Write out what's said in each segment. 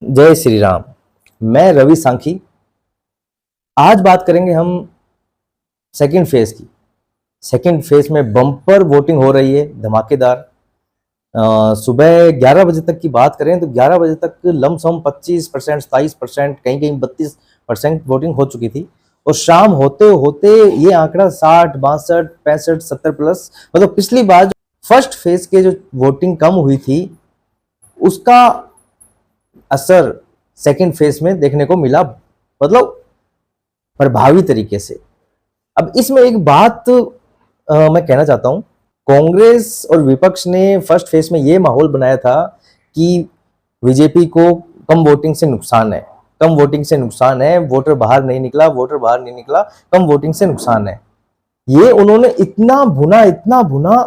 जय श्री राम। मैं रवि सांखी। आज बात करेंगे हम सेकंड फेज की। सेकंड फेज में बम्पर वोटिंग हो रही है, धमाकेदार। सुबह 11 बजे तक की बात करें तो 11 बजे तक लमसम 25%, 27%, कहीं कहीं 32% वोटिंग हो चुकी थी। और शाम होते होते ये आंकड़ा 60, 62, 65, 70 प्लस, मतलब पिछली बार फर्स्ट फेज के जो वोटिंग कम हुई थी उसका असर सेकंड फेज में देखने को मिला, मतलब प्रभावी तरीके से। अब इसमें एक बात मैं कहना चाहता हूं। कांग्रेस और विपक्ष ने फर्स्ट फेज में यह माहौल बनाया था कि बीजेपी को कम वोटिंग से नुकसान है, कम वोटिंग से नुकसान है, वोटर बाहर नहीं निकला, वोटर बाहर नहीं निकला, कम वोटिंग से नुकसान है। ये उन्होंने इतना भुना,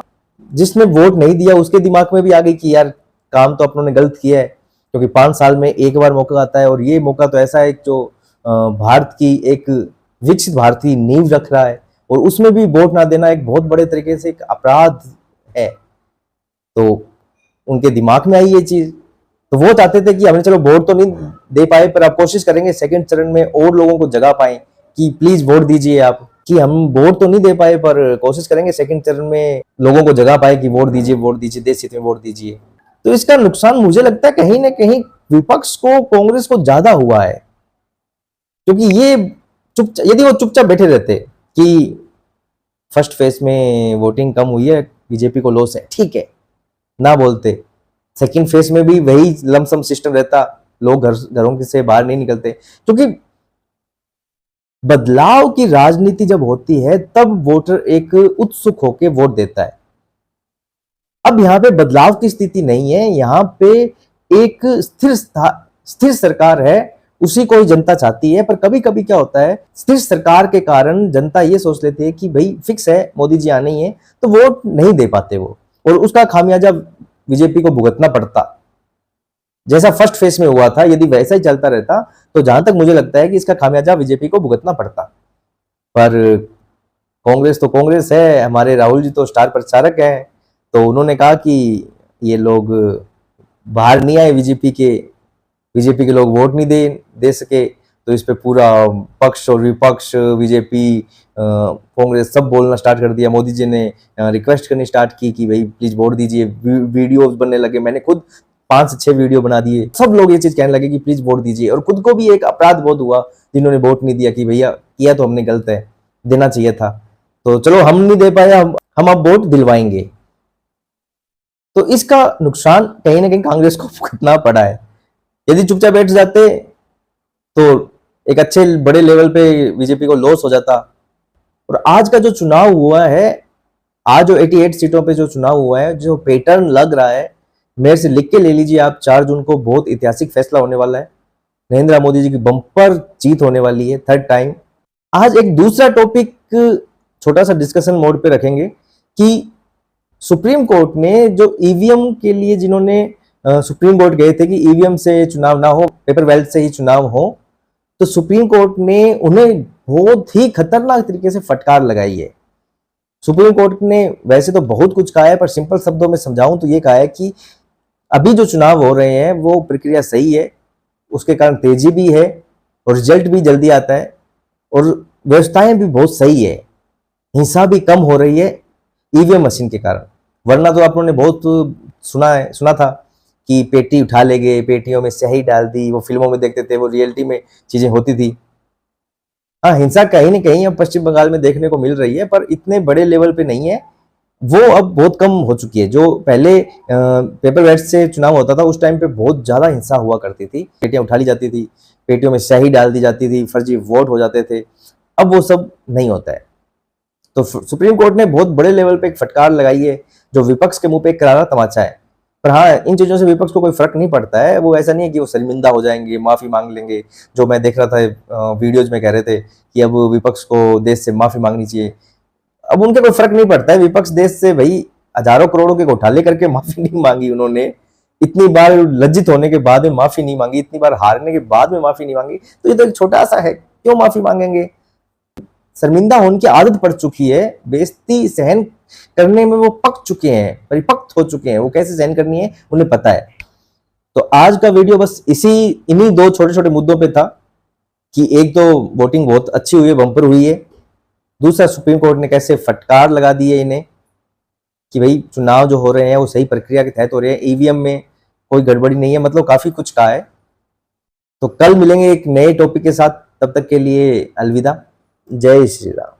जिसने वोट नहीं दिया उसके दिमाग में भी आ गई कि यार काम तो अपनों ने गलत किया है, क्योंकि 5 साल में एक बार मौका आता है और ये मौका तो ऐसा है जो भारत की एक विकसित भारत की नींव रख रहा है, और उसमें भी वोट ना देना एक बहुत बड़े तरीके से एक अपराध है। तो उनके दिमाग में आई ये चीज, तो वो चाहते थे कि हमने चलो वोट तो नहीं दे पाए पर आप कोशिश करेंगे सेकंड चरण में और लोगों को जगा पाए कि प्लीज वोट दीजिए आप, कि हम वोट तो नहीं दे पाए पर कोशिश करेंगे सेकंड चरण में लोगों को जगा पाए कि वोट दीजिए, वोट दीजिए, देश हित में वोट दीजिए। तो इसका नुकसान मुझे लगता है कहीं ना कहीं विपक्ष को, कांग्रेस को ज्यादा हुआ है, क्योंकि ये यदि वो चुपचाप बैठे रहते कि फर्स्ट फेज में वोटिंग कम हुई है, बीजेपी को लॉस है, ठीक है, ना बोलते, सेकंड फेज में भी वही लमसम सिस्टम रहता, लोग घरों से बाहर नहीं निकलते। क्योंकि बदलाव की राजनीति जब होती है तब वोटर एक उत्सुक होकर वोट देता है। अब यहाँ पे बदलाव की स्थिति नहीं है, यहाँ पे एक स्थिर सरकार है, उसी को ही जनता चाहती है। पर कभी कभी क्या होता है, स्थिर सरकार के कारण जनता ये सोच लेती है कि भाई फिक्स है, मोदी जी आने ही है, तो वोट नहीं दे पाते वो, और उसका खामियाजा बीजेपी को भुगतना पड़ता। जैसा फर्स्ट फेज में हुआ था, यदि वैसा ही चलता रहता तो जहां तक मुझे लगता है कि इसका खामियाजा बीजेपी को भुगतना पड़ता। पर कांग्रेस तो कांग्रेस है, हमारे राहुल जी तो स्टार प्रचारक हैं, तो उन्होंने कहा कि ये लोग बाहर नहीं आए, बीजेपी के लोग वोट नहीं दे सके, तो इस पे पूरा पक्ष और विपक्ष, बीजेपी, कांग्रेस सब बोलना स्टार्ट कर दिया। मोदी जी ने रिक्वेस्ट करनी स्टार्ट की कि भाई प्लीज वोट दीजिए, वीडियोस बनने लगे, मैंने खुद 5 से 6 वीडियो बना दिए, सब लोग ये चीज कहने लगे कि प्लीज वोट दीजिए। और खुद को भी एक अपराध बोध हुआ जिन्होंने वोट नहीं दिया कि भैया किया तो हमने गलत है, देना चाहिए था, तो चलो हम नहीं दे पाए, हम अब वोट दिलवाएंगे। तो इसका नुकसान कहीं ना कहीं कांग्रेस को भुगतना पड़ा है। यदि चुपचाप बैठ जाते तो एक अच्छे बड़े लेवल पे बीजेपी को लॉस हो जाता। और आज का जो चुनाव हुआ है, आज जो 88 सीटों पे जो चुनाव हुआ है, जो पैटर्न लग रहा है, मेरे से लिख के ले लीजिए आप, 4 जून को बहुत ऐतिहासिक फैसला होने वाला है, नरेंद्र मोदी जी की बम्पर जीत होने वाली है, 3rd टाइम। आज एक दूसरा टॉपिक छोटा सा डिस्कशन मोड पे रखेंगे कि सुप्रीम कोर्ट ने जो ईवीएम के लिए, जिन्होंने सुप्रीम कोर्ट गए थे कि ईवीएम से चुनाव ना हो, पेपर बैलेट से ही चुनाव हो, तो सुप्रीम कोर्ट ने उन्हें बहुत ही खतरनाक तरीके से फटकार लगाई है। सुप्रीम कोर्ट ने वैसे तो बहुत कुछ कहा है, पर सिंपल शब्दों में समझाऊं तो ये कहा है कि अभी जो चुनाव हो रहे हैं वो प्रक्रिया सही है, उसके कारण तेजी भी है और रिजल्ट भी जल्दी आता है, और व्यवस्थाएं भी बहुत सही है, हिंसा भी कम हो रही है ईवीएम मशीन के कारण। वरना तो आप लोगों ने बहुत सुना था कि पेटी उठा ले गए, पेटियों में स्याही डाल दी, वो फिल्मों में देखते थे, वो रियलिटी में चीजें होती थी। हाँ, हिंसा कहीं ना कहीं अब पश्चिम बंगाल में देखने को मिल रही है, पर इतने बड़े लेवल पे नहीं है, वो अब बहुत कम हो चुकी है। जो पहले पेपर बैलेट से चुनाव होता था उस टाइम पे बहुत ज्यादा हिंसा हुआ करती थी, पेटियां उठा ली जाती थी, पेटियों में स्याही डाल दी जाती थी, फर्जी वोट हो जाते थे, अब वो सब नहीं होता है। तो सुप्रीम कोर्ट ने बहुत बड़े लेवल पे एक फटकार लगाई है, जो विपक्ष के मुंह पे एक करारा तमाचा है। पर हाँ, इन चीजों से विपक्ष को कोई फर्क नहीं पड़ता है, वो ऐसा नहीं है कि वो शर्मिंदा हो जाएंगे, माफी मांग लेंगे। जो मैं देख रहा था वीडियोज में कह रहे थे कि अब विपक्ष को देश से माफी मांगनी चाहिए, अब उनके कोई फर्क नहीं पड़ता है। विपक्ष देश से भाई हजारों करोड़ों के घोटाले करके माफी नहीं मांगी उन्होंने, इतनी बार लज्जित होने के बाद में माफी नहीं मांगी, इतनी बार हारने के बाद में माफी नहीं मांगी, तो ये तो एक छोटा सा है, क्यों माफी मांगेंगे। शर्मिंदा होने की आदत पड़ चुकी है, बेइज्जती सहन करने में वो पक चुके हैं, परिपक्व हो चुके हैं, वो कैसे सहन करनी है उन्हें पता है। तो आज का वीडियो बस इन्हीं दो छोटे छोटे मुद्दों पे था कि एक तो वोटिंग बहुत अच्छी हुई है, बम्पर हुई है। दूसरा, सुप्रीम कोर्ट ने कैसे फटकार लगा दी है इन्हें कि भाई चुनाव जो हो रहे हैं वो सही प्रक्रिया के तहत हो रहे हैं, ईवीएम में कोई गड़बड़ी नहीं है, मतलब काफी कुछ कहा है। तो कल मिलेंगे एक नए टॉपिक के साथ, तब तक के लिए अलविदा। जय श्री राम।